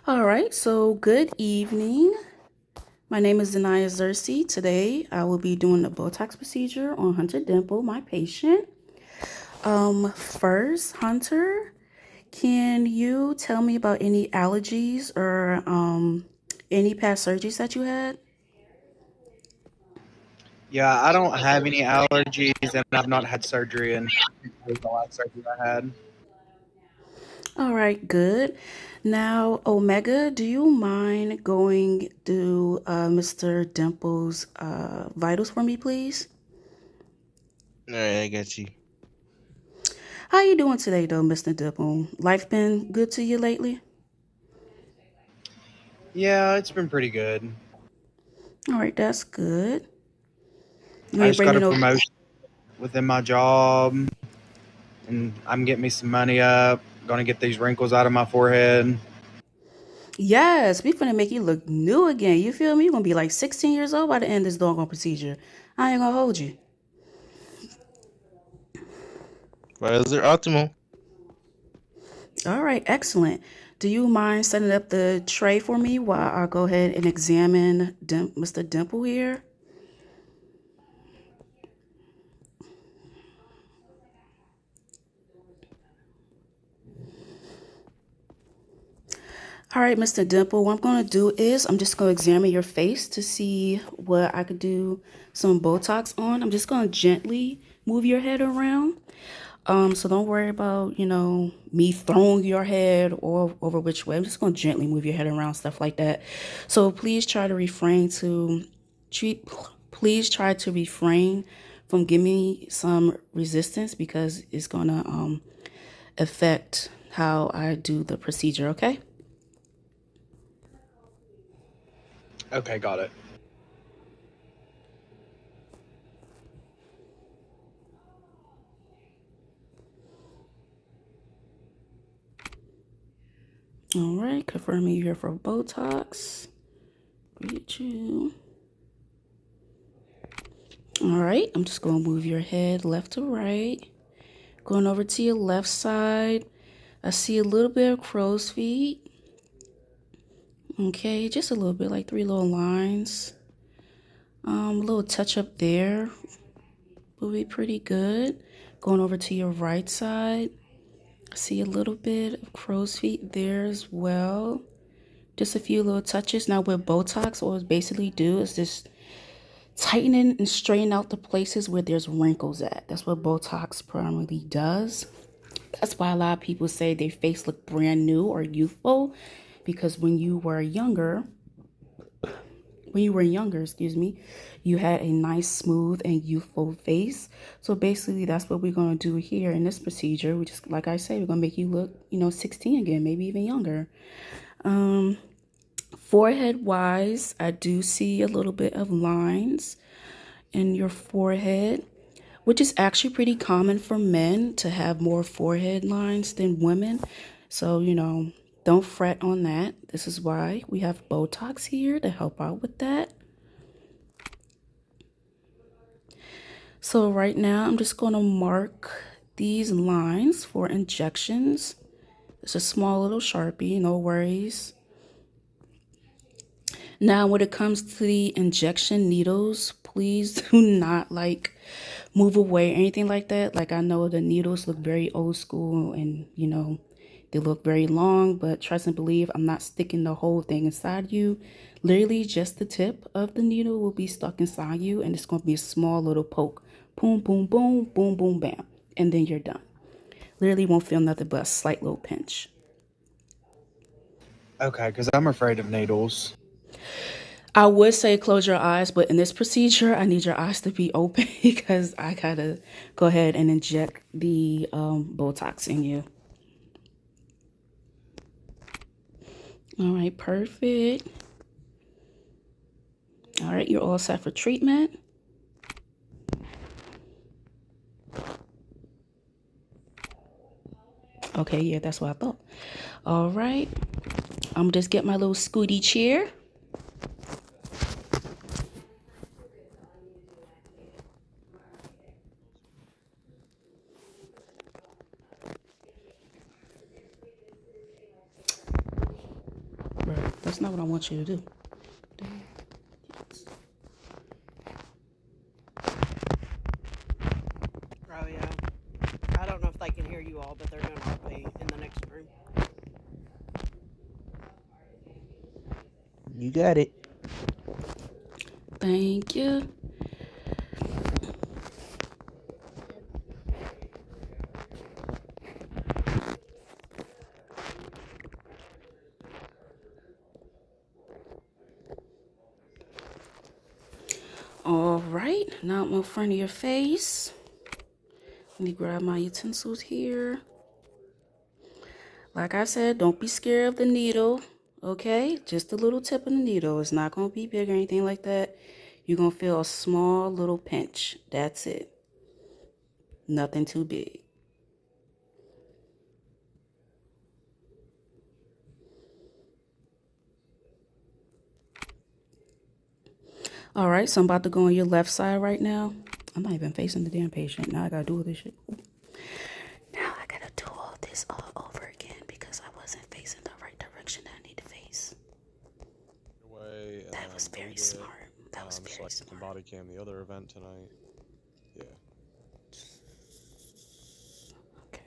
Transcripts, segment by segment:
All right, so good evening. My name is Zanaya Zersi. Today I will be doing a Botox procedure on Hunter Dimple, my patient. First, Hunter, can you tell me about any allergies or any past surgeries that you had? Yeah, I don't have any allergies, and I've not had surgery in the last surgery I had. All right, good. Now, Omega, do you mind going to Mr. Dimple's vitals for me, please? All right, I got you. How you doing today, though, Mr. Dimple? Life been good to you lately? Yeah, it's been pretty good. All right, that's good. You I ain't just got bringing a no. promotion within my job, and I'm getting me some money up. Gonna get these wrinkles out of my forehead. Yes, we finna make you look new again. You feel me? You're gonna be like 16 years old by the end of this doggone procedure. I ain't gonna hold you. They're optimal. All right, excellent. Do you mind setting up the tray for me while I go ahead and examine Mr. Dimple here? All right, Mr. Dimple, what I'm going to do is I'm just going to examine your face to see what I could do some Botox on. I'm just going to gently move your head around. So don't worry about, me throwing your head or over which way. I'm just going to gently move your head around, stuff like that. So please try to treat, please try to refrain from giving me some resistance because it's going to affect how I do the procedure, okay? Okay, got it. All right, confirming you here for Botox. Read you. All right, I'm just going to move your head left to right. Going over to your left side. I see a little bit of crow's feet. Okay, just a little bit, like three little lines. A little touch up there will be pretty good. Going over to your right side. I see a little bit of crow's feet there as well. Just a few little touches. Now with Botox, what it basically do is just tightening and straighten out the places where there's wrinkles at. That's what Botox primarily does. That's why a lot of people say their face look brand new or youthful, because when you were younger, excuse me, you had a nice, smooth, and youthful face. So basically, that's what we're gonna do here in this procedure. We just, like I say, we're gonna make you look, 16 again, maybe even younger. Forehead wise, I do see a little bit of lines in your forehead, which is actually pretty common for men to have more forehead lines than women. So, don't fret on that. This is why we have Botox here to help out with that. So, right now, I'm just going to mark these lines for injections. It's a small little Sharpie, no worries. Now, when it comes to the injection needles, please do not move away or anything like that. Like, I know the needles look very old school and, they look very long, but trust and believe I'm not sticking the whole thing inside you. Literally, just the tip of the needle will be stuck inside you, and it's going to be a small little poke. Boom, boom, boom, boom, boom, bam. And then you're done. Literally won't feel nothing but a slight little pinch. Okay, because I'm afraid of needles. I would say close your eyes, but in this procedure, I need your eyes to be open because I gotta go ahead and inject the Botox in you. All right, perfect. All right, you're all set for treatment. Okay, yeah, that's what I thought. All right, I'm just get my little scooty chair. That's not what I want you to do. Oh, yeah. I don't know if they can hear you all, but they're doing RP in the next room. You got it. Thank you. All right, now I'm in front of your face. Let me grab my utensils here. Like I said, don't be scared of the needle, okay? Just a little tip of the needle. It's not going to be big or anything like that. You're going to feel a small little pinch. That's it. Nothing too big. All right, so I'm about to go on your left side right now. I'm not even facing the damn patient. Now I got to do all this shit. Now I got to do all this all over again because I wasn't facing the right direction that I need to face. Way, That was very smart. That was very so I can smart. body cam the other event tonight. Yeah. Okay.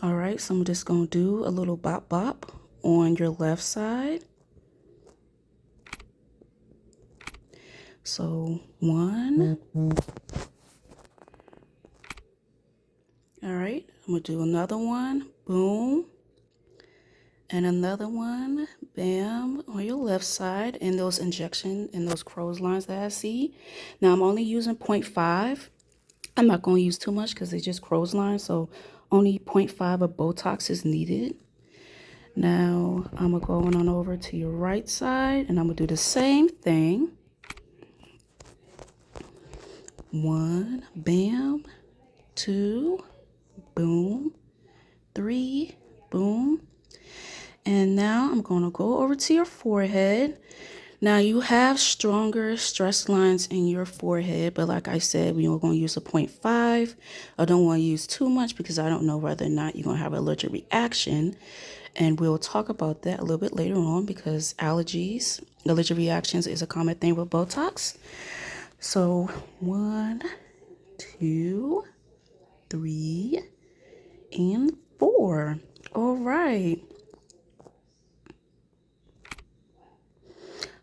All right, so I'm just going to do a little bop bop on your left side. So 1. All right, I'm going to do another one. Boom. And another one. Bam. On your left side. And those injection and those crow's lines that I see. Now I'm only using 0.5. I'm not going to use too much because it's just crow's lines. So only 0.5 of Botox is needed. Now I'm going to go on over to your right side. And I'm going to do the same thing. 1. Bam. 2. Boom. 3. Boom. And now I'm going to go over to your forehead. Now you have stronger stress lines in your forehead, but like I said, we are going to use a 0.5. I don't want to use too much because I don't know whether or not you're going to have an allergic reaction. And we'll talk about that a little bit later on because allergic reactions is a common thing with Botox. So 1, 2, 3, and 4. All right.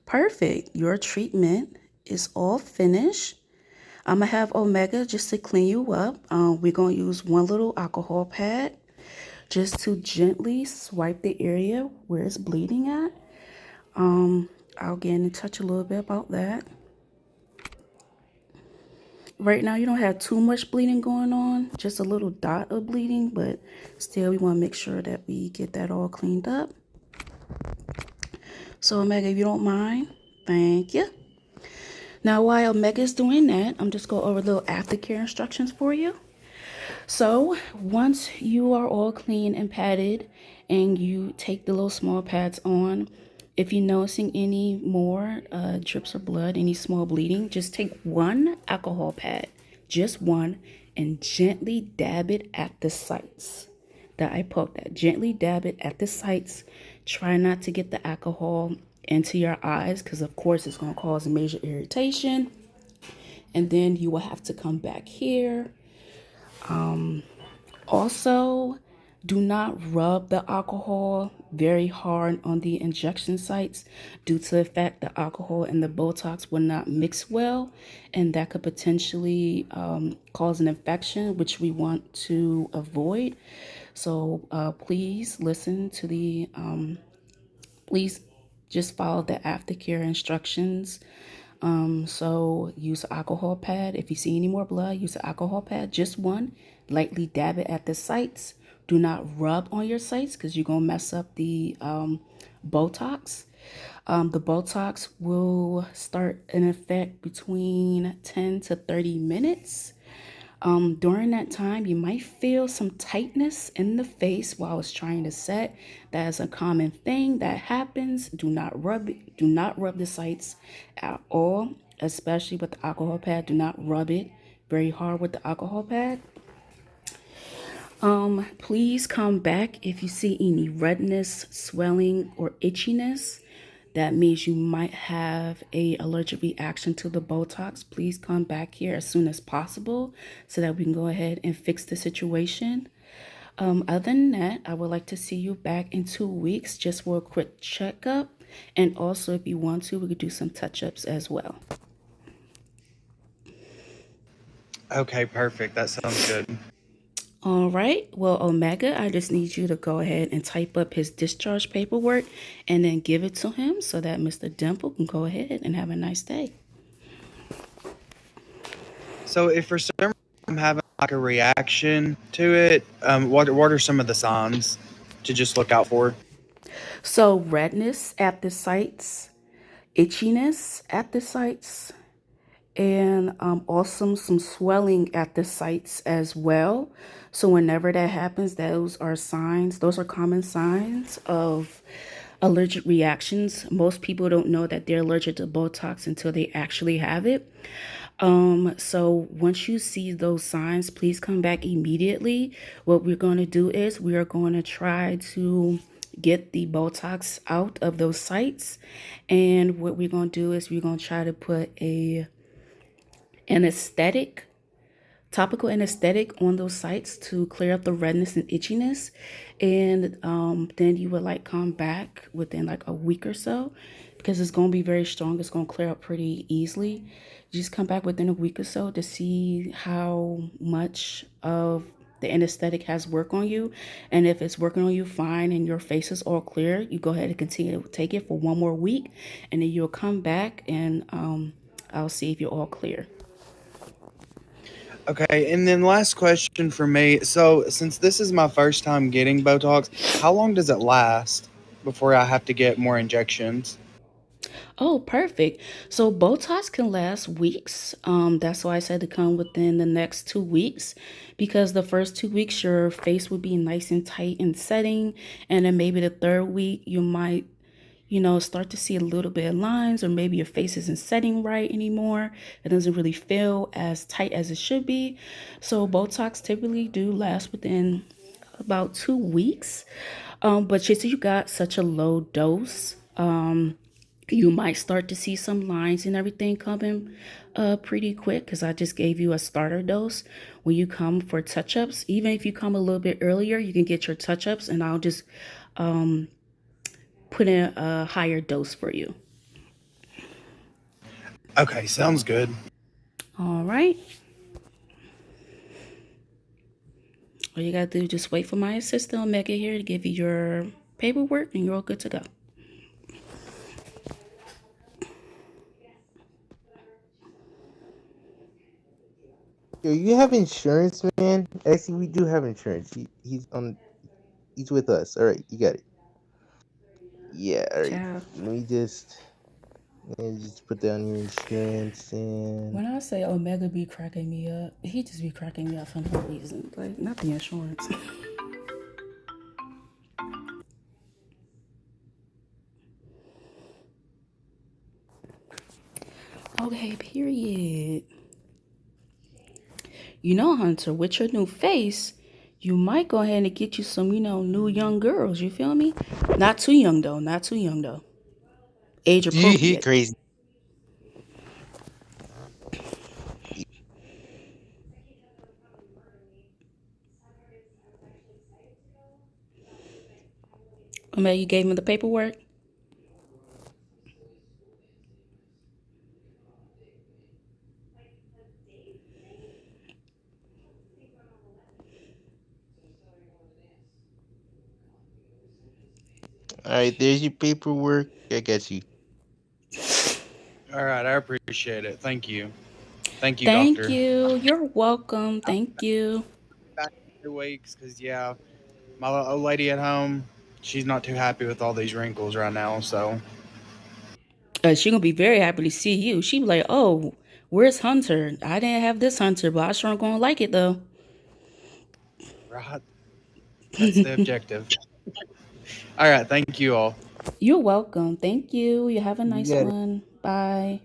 Perfect. Your treatment is all finished. I'm going to have Omega just to clean you up. We're going to use one little alcohol pad just to gently swipe the area where it's bleeding at. I'll get in touch a little bit about that. Right now, you don't have too much bleeding going on, just a little dot of bleeding, but still, we want to make sure that we get that all cleaned up. So, Omega, if you don't mind, thank you. Now, while Omega's doing that, I'm just going over a little aftercare instructions for you. So, once you are all clean and padded and you take the little small pads on, if you're noticing any more drips of blood, any small bleeding, just take one alcohol pad, just one, and gently dab it at the sites that I poked at. Gently dab it at the sites. Try not to get the alcohol into your eyes because, of course, it's going to cause major irritation. And then you will have to come back here. Also, do not rub the alcohol very hard on the injection sites due to the fact the alcohol and the Botox will not mix well, and that could potentially cause an infection, which we want to avoid. So please listen to please just follow the aftercare instructions. So use an alcohol pad. If you see any more blood, use an alcohol pad, just one. Lightly dab it at the sites. Do not rub on your sites because you're going to mess up the Botox. The Botox will start in effect between 10 to 30 minutes. During that time, you might feel some tightness in the face while it's trying to set. That is a common thing that happens. Do not rub it. Do not rub the sites at all, especially with the alcohol pad. Do not rub it very hard with the alcohol pad. Please come back if you see any redness, swelling, or itchiness. That means you might have a allergic reaction to the Botox. Please come back here as soon as possible so that we can go ahead and fix the situation. Other than that, I would like to see you back in 2 weeks just for a quick checkup. And also, if you want to, we could do some touch-ups as well. Okay, perfect. That sounds good. All right. Well, Omega, I just need you to go ahead and type up his discharge paperwork and then give it to him so that Mr. Dimple can go ahead and have a nice day. So if for some reason I'm having like a reaction to it, what are some of the signs to just look out for? So, redness at the sites, itchiness at the sites, and also some swelling at the sites as well. So whenever that happens, those are signs, those are common signs of allergic reactions. Most people don't know that they're allergic to Botox until they actually have it. So once you see those signs, please come back immediately. What we're going to do is we are going to try to get the Botox out of those sites. And what we're going to do is we're going to try to put a anesthetic, topical anesthetic on those sites to clear up the redness and itchiness. And then you would like come back within like a week or so because it's going to be very strong. It's going to clear up pretty easily. Just come back within a week or so to see how much of the anesthetic has worked on you. And if it's working on you fine and your face is all clear, you go ahead and continue to take it for 1 more week. And then you'll come back and I'll see if you're all clear. Okay, and then last question for me. So since this is my first time getting Botox, how long does it last before I have to get more injections? Oh, perfect. So Botox can last weeks. That's why I said to come within the next 2 weeks because the first 2 weeks your face will be nice and tight and setting, and then maybe the third week you might, start to see a little bit of lines, or maybe your face isn't setting right anymore. It doesn't really feel as tight as it should be. So Botox typically do last within about 2 weeks. But since you got such a low dose, you might start to see some lines and everything coming pretty quick because I just gave you a starter dose. When you come for touch-ups, even if you come a little bit earlier, you can get your touch-ups and I'll just put in a higher dose for you. Okay, sounds good. All right. All you gotta do is just wait for my assistant Omega here to give you your paperwork and you're all good to go. Yo, you have insurance, man? Actually, we do have insurance. He's on. He's with us. All right, you got it. Yeah. All right. Ciao. Let me just put down your insurance and. When I say Omega be cracking me up, he just be cracking me up for no reason. Like, not the insurance. Okay, period. Hunter, with your new face, you might go ahead and get you some, new young girls. You feel me? Not too young, though. Not too young, though. Age He appropriate. crazy. Omega, you gave him the paperwork? All right, there's your paperwork. I got you. All right, I appreciate it. Thank you. Thank you, Thank doctor. you. You're welcome. Thank you. Back in 2 weeks because, yeah, my old lady at home, she's not too happy with all these wrinkles right now. So, She gonna be very happy to see you. She be like, "Oh, where's Hunter? I didn't have this Hunter, but I sure gonna like it though." right, that's the objective. All right, thank you all. You're welcome. Thank you. You have a You nice got it. one. Bye.